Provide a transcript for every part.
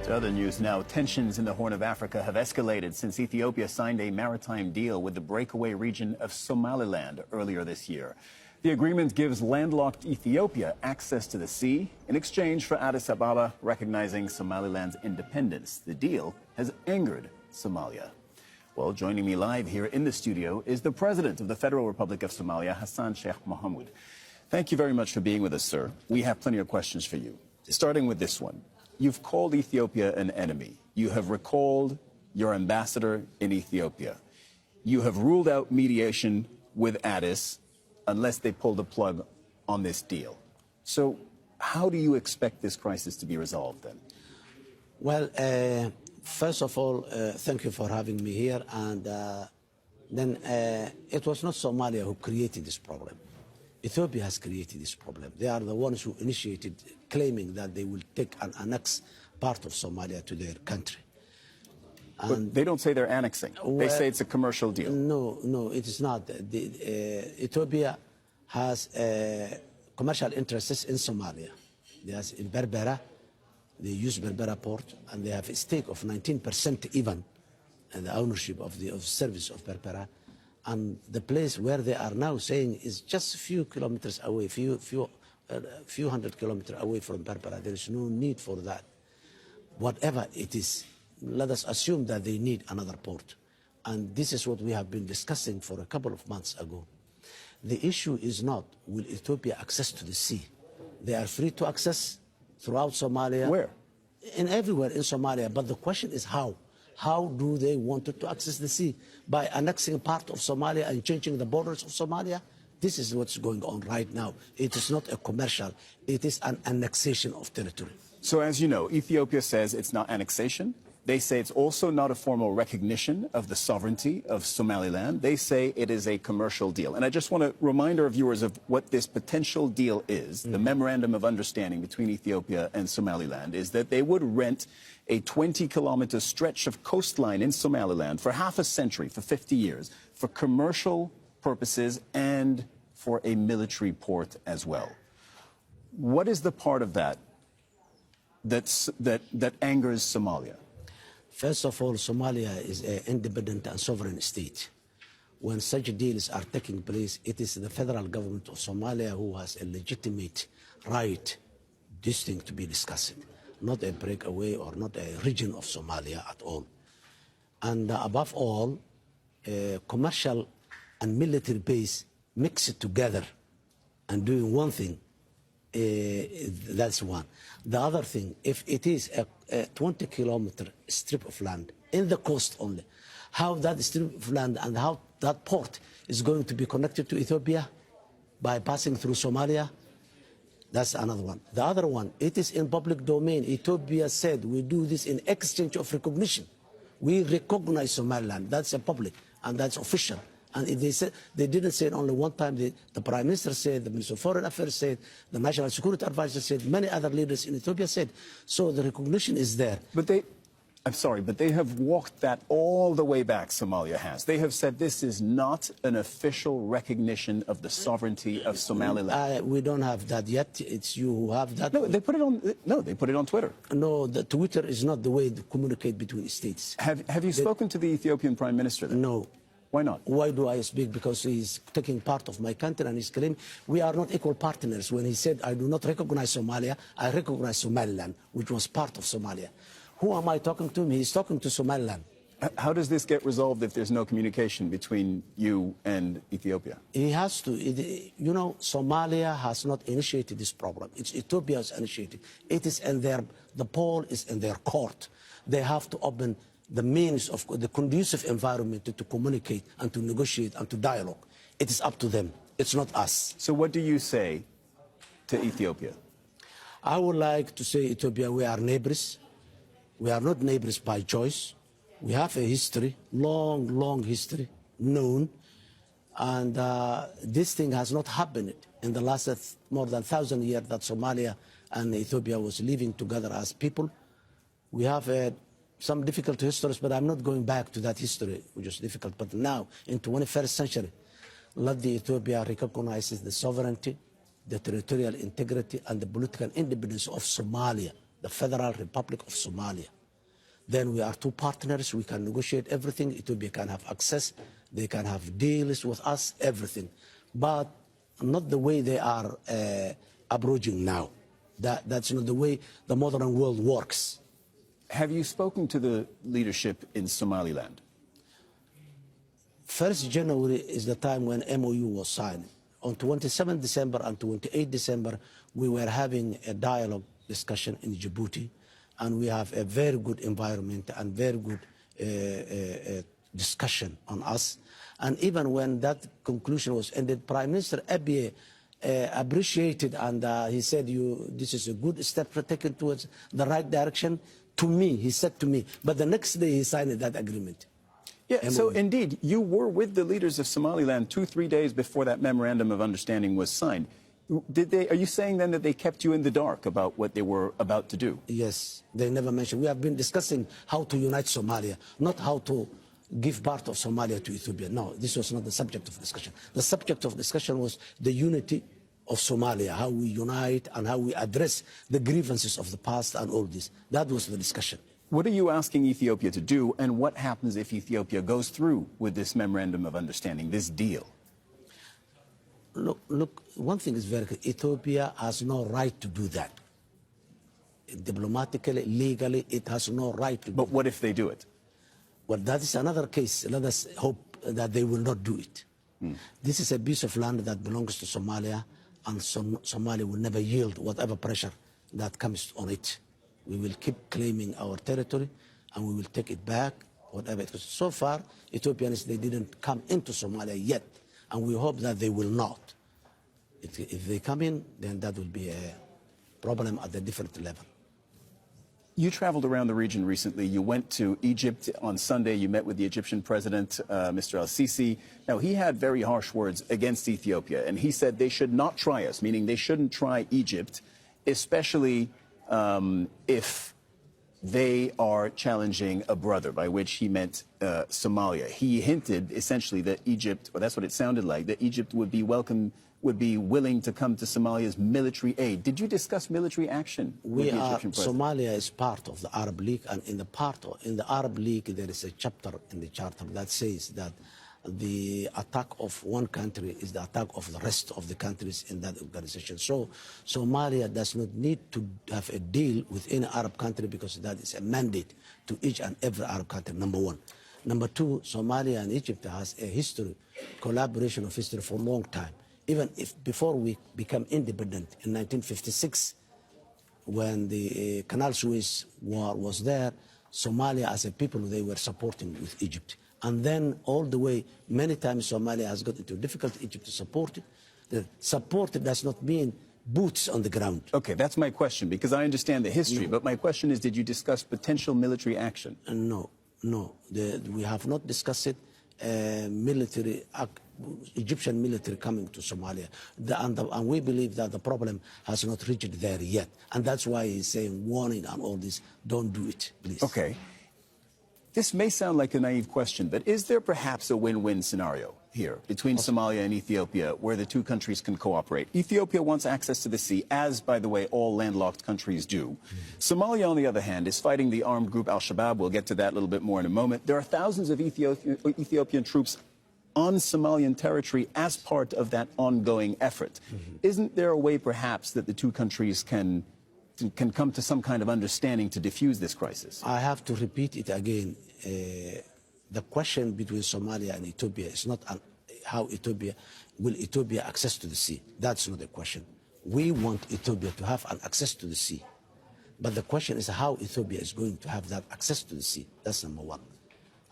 To other news now, tensions in the Horn of Africa have escalated since Ethiopia signed a maritime deal with the breakaway region of Somaliland earlier this year. The agreement gives landlocked Ethiopia access to the sea in exchange for Addis Ababa recognizing Somaliland's independence. The deal has angered Somalia. Well, joining me live here in the studio is the President of the Federal Republic of Somalia, Hassan Sheikh Mohamud. Thank you very much for being with us, sir. We have plenty of questions for you. Starting with this one. You've called Ethiopia an enemy. You have recalled your ambassador in Ethiopia. You have ruled out mediation with Addis unless they pull the plug on this deal. So how do you expect this crisis to be resolved then? Well, first of all, thank you for having me here. And then it was not Somalia who created this problem. Ethiopia has created this problem. They are the ones who initiated claiming that they will take and annex part of Somalia to their country. But they don't say they're annexing. Well, they say it's a commercial deal. No, it is not. Ethiopia has commercial interests in Somalia. There's in Berbera. They use Berbera port, and they have a stake of 19% even in the ownership of the service of Berbera. And the place where they are now saying is just a few kilometers away, few hundred kilometers away from Berbera. There is no need for that. Whatever it is, let us assume that they need another port. And this is what we have been discussing for a couple of months ago. The issue is not, will Ethiopia access to the sea? They are free to access throughout Somalia. Where? Everywhere in Somalia. But the question is how? How do they want to access the sea? By annexing part of Somalia and changing the borders of Somalia? This is what's going on right now. It is not a commercial. It is an annexation of territory. So as you know, Ethiopia says it's not annexation. They say it's also not a formal recognition of the sovereignty of Somaliland. They say it is a commercial deal. And I just want to remind our viewers of what this potential deal is. The memorandum of understanding between Ethiopia and Somaliland is that they would rent a 20-kilometer stretch of coastline in Somaliland for half a century, for 50 years, for commercial purposes and for a military port as well. What is the part of that that angers Somalia? First of all, Somalia is an independent and sovereign state. When such deals are taking place, it is the federal government of Somalia who has a legitimate right this thing to be discussed, not a breakaway or not a region of Somalia at all. And above all, commercial and military base mixed together and doing one thing, that's one. The other thing, if it is a 20-kilometer strip of land in the coast only, how that strip of land and how that port is going to be connected to Ethiopia by passing through Somalia, that's another one. The other one, it is in public domain. Ethiopia said we do this in exchange of recognition. We recognize Somaliland. That's a public and that's official. And if they said, they didn't say it only one time. The Prime Minister said, the Minister of Foreign Affairs said, the National Security Advisor said, many other leaders in Ethiopia said. So the recognition is there. But I'm sorry, but they have walked that all the way back, Somalia has. They have said this is not an official recognition of the sovereignty of Somaliland. We don't have that yet. It's you who have that. No, they put it on Twitter. No, the Twitter is not the way to communicate between states. Have you spoken to the Ethiopian Prime Minister then? No. Why not? Why do I speak? Because he's taking part of my country and he's claiming we are not equal partners. When he said, I do not recognize Somalia, I recognize Somaliland, which was part of Somalia. Who am I talking to? He's talking to Somaliland. How does this get resolved if there's no communication between you and Ethiopia? He has to. You know, Somalia has not initiated this problem. It's Ethiopia has initiated. It is in the ball is in their court. They have to open the means of the conducive environment to communicate and to negotiate and to dialogue. It is up to them. It's not us. So what do you say to Ethiopia? I would like to say, Ethiopia, we are neighbors. We are not neighbors by choice. We have a history, long history, known. And this thing has not happened in the last more than 1,000 years that Somalia and Ethiopia was living together as people. We have some difficult histories, but I'm not going back to that history, which is difficult. But now, in 21st century, let the Ethiopia recognizes the sovereignty, the territorial integrity, and the political independence of Somalia. the Federal Republic of Somalia. Then we are two partners, we can negotiate everything. Ethiopia can have access, they can have deals with us, everything. But not the way they are approaching now. That's not the way the modern world works. Have you spoken to the leadership in Somaliland? 1st January is the time when MOU was signed. On 27 December and 28 December, we were having a dialogue discussion in Djibouti, and we have a very good environment and very good discussion on us. And even when that conclusion was ended, Prime Minister Abiy appreciated, and he said, this is a good step taken towards the right direction. To me, he said to me, but the next day he signed that agreement. Yeah, so indeed, you were with the leaders of Somaliland 2-3 days before that memorandum of understanding was signed. Are you saying then that they kept you in the dark about what they were about to do? Yes, they never mentioned. We have been discussing how to unite Somalia, not how to give part of Somalia to Ethiopia. No, this was not the subject of discussion. The subject of discussion was the unity of Somalia, how we unite and how we address the grievances of the past and all this. That was the discussion. What are you asking Ethiopia to do, and what happens if Ethiopia goes through with this memorandum of understanding, this deal? Look, one thing is very clear. Ethiopia has no right to do that. Diplomatically, legally, it has no right to do But what if they do it? Well, that is another case. Let us hope that they will not do it. This is a piece of land that belongs to Somalia, and Somalia will never yield whatever pressure that comes on it. We will keep claiming our territory, and we will take it back, whatever it is. So far, Ethiopians, they didn't come into Somalia yet, and we hope that they will not. If they come in, then that will be a problem at a different level. You traveled around the region recently. You went to Egypt on Sunday. You met with the Egyptian president, Mr. Al-Sisi. Now, he had very harsh words against Ethiopia, and he said they should not try us, meaning they shouldn't try Egypt, especially if they are challenging a brother, by which he meant Somalia. He hinted essentially that Egypt, or that's what it sounded like, that Egypt would be willing to come to Somalia's military aid. Did you discuss military action with the Egyptian president? Somalia is part of the Arab League, and in the Arab League there is a chapter in the charter that says that the attack of one country is the attack of the rest of the countries in that organization. So Somalia does not need to have a deal with any Arab country, because that is a mandate to each and every Arab country, number one. Number two, Somalia and Egypt has a history, collaboration of history for a long time. Even if before we became independent in 1956, when the Canal Suez War was there, Somalia as a people, they were supporting with Egypt. And then all the way, many times Somalia has got into difficulty, Egypt to support it. The support does not mean boots on the ground. Okay, that's my question, because I understand the history, but my question is, did you discuss potential military action? No. We have not discussed it. Egyptian military coming to Somalia. And we believe that the problem has not reached there yet. And that's why he's saying, warning and all this, don't do it, please. Okay. This may sound like a naive question, but is there perhaps a win-win scenario here between Somalia and Ethiopia where the two countries can cooperate? Ethiopia wants access to the sea, as, by the way, all landlocked countries do. Somalia, on the other hand, is fighting the armed group Al-Shabaab. We'll get to that a little bit more in a moment. There are thousands of Ethiopian troops on Somalian territory as part of that ongoing effort. Isn't there a way, perhaps, that the two countries can come to some kind of understanding to defuse this crisis? I have to repeat it again. The question between Somalia and Ethiopia is not how will Ethiopia access to the sea. That's not the question. We want Ethiopia to have an access to the sea. But the question is how Ethiopia is going to have that access to the sea. That's number one.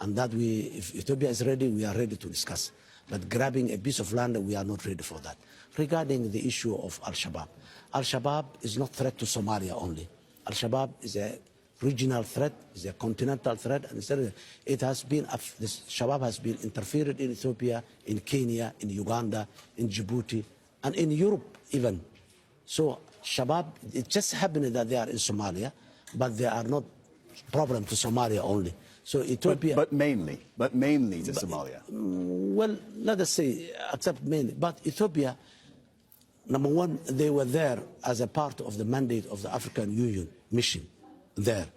And that if Ethiopia is ready, we are ready to discuss. But grabbing a piece of land, we are not ready for that. Regarding the issue of Al-Shabaab, Al-Shabaab is not a threat to Somalia only. Al-Shabaab is a regional threat, is a continental threat, and it has been, this Shabaab has been interfered in Ethiopia, in Kenya, in Uganda, in Djibouti, and in Europe even. So Shabaab, it just happened that they are in Somalia, but they are not a problem to Somalia only. So Ethiopia, but mainly to Somalia. Well, let us say, except mainly, but Ethiopia, number one, they were there as a part of the mandate of the African Union mission there.